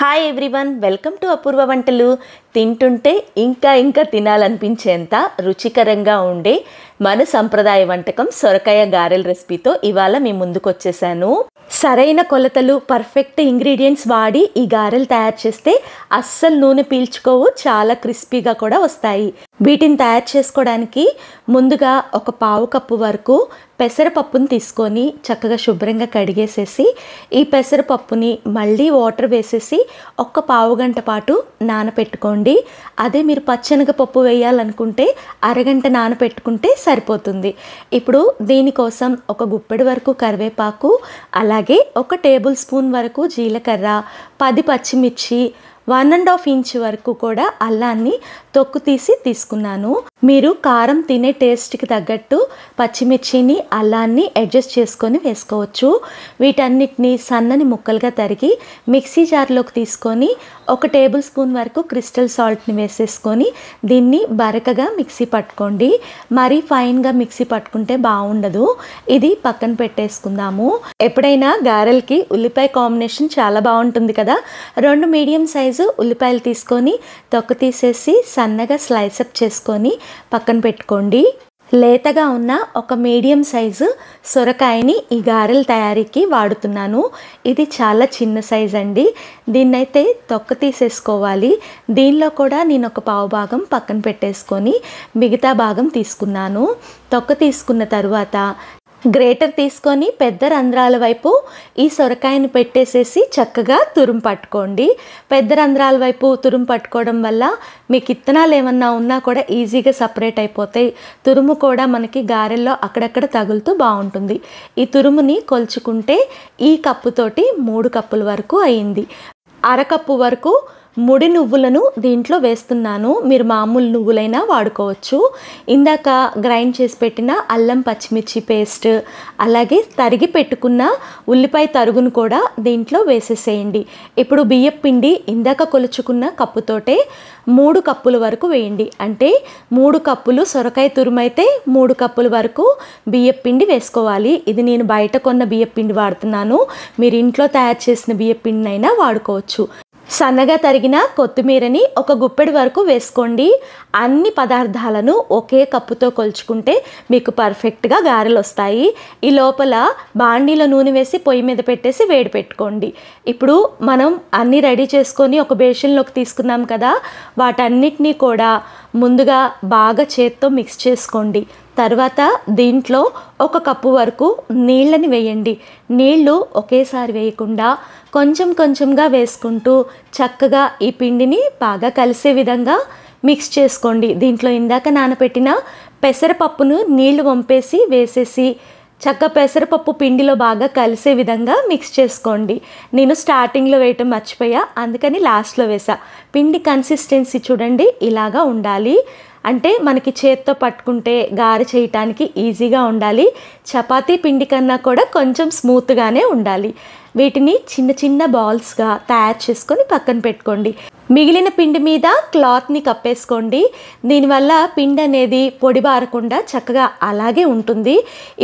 Hi everyone, welcome to అపూర్వ వంటలు. తింటుంటే ఇంకా తినాలనిపించేంత రుచికరంగా ఉండే మన సంప్రదాయ వంటకం సొరకాయ గారెల రెసిపీతో ఇవాళ మీ ముందుకు వచ్చేసాను. సరైన కొలతలు, పర్ఫెక్ట్ ఇంగ్రీడియంట్స్ వాడి ఈ గారెలు తయారు చేస్తే అస్సలు నూనె పీల్చుకోవు, చాలా క్రిస్పీగా కూడా వస్తాయి. వీటిని తయారు చేసుకోవడానికి ముందుగా ఒక పావు కప్పు వరకు పెసరపప్పుని తీసుకొని చక్కగా శుభ్రంగా కడిగేసేసి ఈ పెసరపప్పుని మళ్ళీ వాటర్ వేసేసి ఒక పావు గంట పాటు నానపెట్టుకోండి. అదే మీరు పచ్చెనగపప్పు వేయాలనుకుంటే అరగంట నానపెట్టుకుంటే సరిపోతుంది. ఇప్పుడు దీనికోసం ఒక గుప్పెడు వరకు కరివేపాకు, అలాగే ఒక టేబుల్ స్పూన్ వరకు జీలకర్ర, 10 పచ్చిమిర్చి, 1.5 ఇంచ్ వరకు కూడా అల్లాన్ని తొక్కు తీసి తీసుకున్నాను. మీరు కారం తినే టేస్ట్కి తగ్గట్టు పచ్చిమిర్చిని, అల్లాన్ని అడ్జస్ట్ చేసుకొని వేసుకోవచ్చు. వీటన్నిటిని సన్నని ముక్కలుగా తరిగి మిక్సీ జార్లోకి తీసుకొని ఒక టేబుల్ స్పూన్ వరకు క్రిస్టల్ సాల్ట్ని వేసేసుకొని దీన్ని బరకగా మిక్సీ పట్టుకోండి. మరీ ఫైన్గా మిక్సీ పట్టుకుంటే బాగుండదు. ఇది పక్కన పెట్టేసుకుందాము. ఎప్పుడైనా గారెలకి ఉల్లిపాయ కాంబినేషన్ చాలా బాగుంటుంది కదా. 2 మీడియం సైజు ఉల్లిపాయలు తీసుకొని తొక్క తీసేసి సన్నగా స్లైస్ అప్ చేసుకొని పక్కన పెట్టుకోండి. లేతగా ఉన్న ఒక మీడియం సైజు సొరకాయని ఈ గారెల తయారీకి వాడుతున్నాను. ఇది చాలా చిన్న సైజ్ అండి. దీన్నైతే తొక్క తీసేసుకోవాలి. దీనిలో కూడా నేను ఒక పావు భాగం పక్కన పెట్టేసుకొని మిగతా భాగం తీసుకున్నాను. తొక్క తీసుకున్న తర్వాత గ్రేటర్ తీసుకొని పెద్ద రంధ్రాల వైపు ఈ సొరకాయను పెట్టేసేసి చక్కగా తురుము పట్టుకోండి. పెద్ద రంధ్రాల వైపు తురుము పట్టుకోవడం వల్ల మీకు ఇత్తనాలు ఏమన్నా ఉన్నా కూడా ఈజీగా సపరేట్ అయిపోతాయి. తురుము కూడా మనకి గారెల్లో అక్కడక్కడ తగులుతూ బాగుంటుంది. ఈ తురుముని కొలుచుకుంటే ఈ కప్పుతోటి 3 కప్పుల వరకు అయింది. అరకప్పు వరకు ముడి నువ్వులను దీంట్లో వేస్తున్నాను. మీరు మామూలు నువ్వులైనా వాడుకోవచ్చు. ఇందాక గ్రైండ్ చేసి పెట్టిన అల్లం పచ్చిమిర్చి పేస్ట్, అలాగే తరిగి పెట్టుకున్న ఉల్లిపాయ తరుగును కూడా దీంట్లో వేసేసేయండి. ఇప్పుడు బియ్యం పిండి ఇందాక కొలుచుకున్న కప్పుతోటే 3 కప్పుల వరకు వేయండి. అంటే 3 కప్పులు సొరకాయ తురుమైతే 3 కప్పుల వరకు బియ్యం పిండి వేసుకోవాలి. ఇది నేను బయట కొన్న బియ్యం పిండి వాడుతున్నాను. మీరు ఇంట్లో తయారు చేసిన బియ్యం పిండినైనా వాడుకోవచ్చు. సన్నగా తరిగిన కొత్తిమీరని ఒక గుప్పెడు వరకు వేసుకోండి. అన్ని పదార్థాలను ఒకే కప్పుతో కొలుచుకుంటే మీకు పర్ఫెక్ట్గా గారెలు వస్తాయి. ఈ లోపల బాండీలో నూనె వేసి పొయ్యి మీద పెట్టేసి వేడి పెట్టుకోండి. ఇప్పుడు మనం అన్నీ రెడీ చేసుకొని ఒక బేషన్లోకి తీసుకున్నాం కదా, వాటన్నిటినీ కూడా ముందుగా బాగా చేత్తో మిక్స్ చేసుకోండి. తర్వాత దీంట్లో 1 కప్పు వరకు నీళ్ళని వేయండి. నీళ్ళు ఒకేసారి వేయకుండా కొంచెంగా వేసుకుంటూ చక్కగా ఈ పిండిని బాగా కలిసే విధంగా మిక్స్ చేసుకోండి. దీంట్లో ఇందాక నానబెట్టిన పెసరపప్పును నీళ్లు వంపేసి వేసేసి పెసరపప్పు పిండిలో బాగా కలిసే విధంగా మిక్స్ చేసుకోండి. నేను స్టార్టింగ్లో వేయటం మర్చిపోయా, అందుకని లాస్ట్లో వేసా. పిండి కన్సిస్టెన్సీ చూడండి, ఇలాగా ఉండాలి. అంటే మనకి చేత్తో పట్టుకుంటే గారె చేయటానికి ఈజీగా ఉండాలి. చపాతీ పిండి కన్నా కూడా కొంచెం స్మూత్గానే ఉండాలి. వీటిని చిన్న బాల్స్గా తయారు చేసుకొని పక్కన పెట్టుకోండి. మిగిలిన పిండి మీద క్లాత్ని కప్పేసుకోండి. దీనివల్ల పిండి అనేది పొడి బారకుండా చక్కగా అలాగే ఉంటుంది.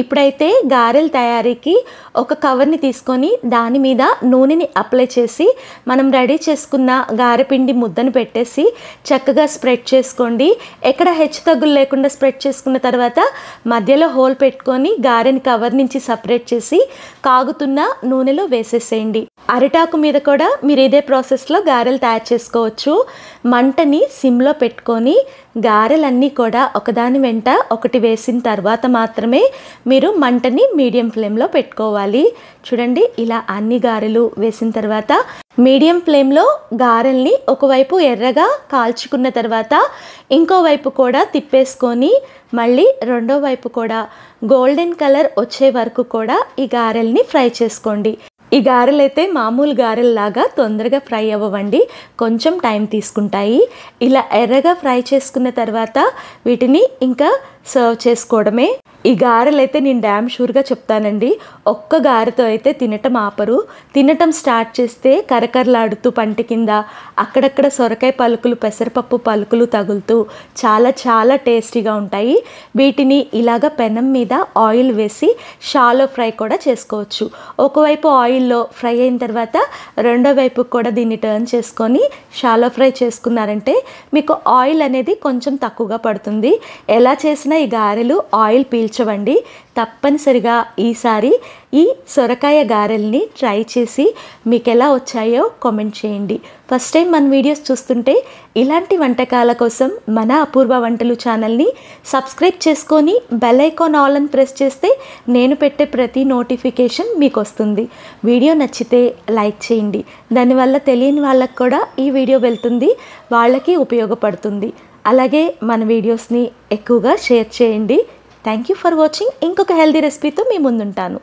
ఇప్పుడైతే గారెల తయారీకి ఒక కవర్ని తీసుకొని దాని మీద నూనెని అప్లై చేసి మనం రెడీ చేసుకున్న గారెపిండి ముద్దను పెట్టేసి చక్కగా స్ప్రెడ్ చేసుకోండి. ఎక్కడ హెచ్చు తగ్గులు లేకుండా స్ప్రెడ్ చేసుకున్న తర్వాత మధ్యలో హోల్ పెట్టుకొని గారెని కవర్ నుంచి సపరేట్ చేసి కాగుతున్న నూనెలో వేసేసేయండి. అరిటాకు మీద కూడా మీరు ఇదే ప్రాసెస్లో గారెలు తయారు చేసుకోవచ్చు. మంటని సిమ్లో పెట్టుకొని గారెలన్నీ కూడా ఒకదాని వెంట ఒకటి వేసిన తర్వాత మాత్రమే మీరు మంటని మీడియం ఫ్లేమ్లో పెట్టుకోవాలి. చూడండి, ఇలా అన్ని గారెలు వేసిన తర్వాత మీడియం ఫ్లేమ్లో గారెల్ని ఒకవైపు ఎర్రగా కాల్చుకున్న తర్వాత ఇంకోవైపు కూడా తిప్పేసుకొని మళ్ళీ రెండో వైపు కూడా గోల్డెన్ కలర్ వచ్చే వరకు కూడా ఈ గారెల్ని ఫ్రై చేసుకోండి. ఈ గారెలు అయితే మామూలు గారెల్లాగా తొందరగా ఫ్రై అవ్వండి, కొంచెం టైం తీసుకుంటాయి. ఇలా ఎర్రగా ఫ్రై చేసుకున్న తర్వాత వీటిని ఇంకా సర్వ్ చేసుకోవడమే. ఈ గారెలు అయితే నేను డ్యామ్ షూర్గా చెప్తానండి, ఒక్క గారెతో అయితే తినటం ఆపరు. తినటం స్టార్ట్ చేస్తే కరకరలాడుతూ పంటి కింద అక్కడక్కడ సొరకాయ పలుకులు, పెసరపప్పు పలుకులు తగులుతూ చాలా చాలా టేస్టీగా ఉంటాయి. వీటిని ఇలాగ పెనం మీద ఆయిల్ వేసి షాలో ఫ్రై కూడా చేసుకోవచ్చు. ఒకవైపు ఆయిల్లో ఫ్రై అయిన తర్వాత రెండో వైపు కూడా దీన్ని టర్న్ చేసుకొని షాలో ఫ్రై చేసుకున్నారంటే మీకు ఆయిల్ అనేది కొంచెం తక్కువగా పడుతుంది. ఎలా చేసినా ఈ గారెలు ఆయిల్ పీల్చవండి. తప్పనిసరిగా ఈసారి ఈ సొరకాయ గారెల్ని ట్రై చేసి మీకు ఎలా వచ్చాయో కామెంట్ చేయండి. ఫస్ట్ టైం మన వీడియోస్ చూస్తుంటే ఇలాంటి వంటకాల కోసం మన అపూర్వ వంటలు ఛానల్ని సబ్స్క్రైబ్ చేసుకొని బెల్ ఐకాన్ ఆల్ అని ప్రెస్ చేస్తే నేను పెట్టే ప్రతి నోటిఫికేషన్ మీకు వస్తుంది. వీడియో నచ్చితే లైక్ చేయండి, దానివల్ల తెలియని వాళ్ళకు కూడా ఈ వీడియో వెళ్తుంది, వాళ్ళకి ఉపయోగపడుతుంది. అలాగే మన వీడియోస్ని ఎక్కువగా షేర్ చేయండి. Thank you for watching. ఇంకొక హెల్దీ రెసిపీతో మీ ముందుంటాను.